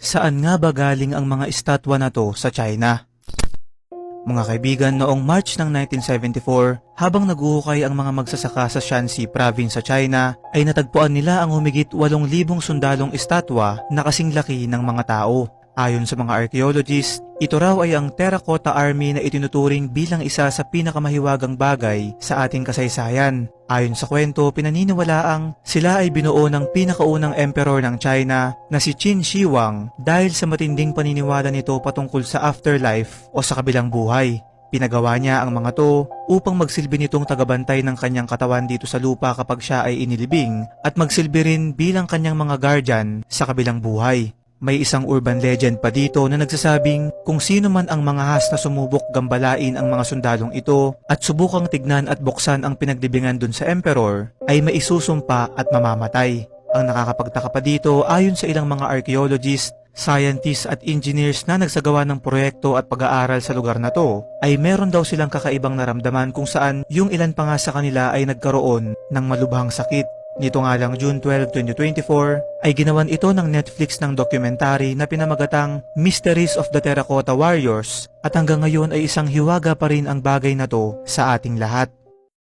Saan nga ba galing ang mga estatwa na to sa China? Mga kaibigan, noong March ng 1974, habang naguhukay ang mga magsasaka sa Shanxi Province sa China, ay natagpuan nila ang humigit 8,000 sundalong estatwa na kasing laki ng mga tao. Ayon sa mga archaeologists, ito raw ay ang Terracotta Army na itinuturing bilang isa sa pinakamahiwagang bagay sa ating kasaysayan. Ayon sa kwento, pinaniniwalaang sila ay binuo ng pinakaunang emperor ng China na si Qin Shi Huang dahil sa matinding paniniwala nito patungkol sa afterlife o sa kabilang buhay. Pinagawa niya ang mga to upang magsilbi nitong tagabantay ng kanyang katawan dito sa lupa kapag siya ay inilibing at magsilbi rin bilang kanyang mga guardian sa kabilang buhay. May isang urban legend pa dito na nagsasabing kung sino man ang mga has na sumubok gambalain ang mga sundalong ito at subukang tignan at buksan ang pinaglibingan dun sa emperor ay maisusumpa at mamamatay. Ang nakakapagtaka pa dito, ayon sa ilang mga archaeologists, scientists at engineers na nagsagawa ng proyekto at pag-aaral sa lugar na to, ay meron daw silang kakaibang naramdaman kung saan yung ilan pa nga sa kanila ay nagkaroon ng malubhang sakit. Nito nga lang June 12, 2024 ay ginawan ito ng Netflix ng documentary na pinamagatang Mysteries of the Terracotta Warriors at hanggang ngayon ay isang hiwaga pa rin ang bagay na to sa ating lahat.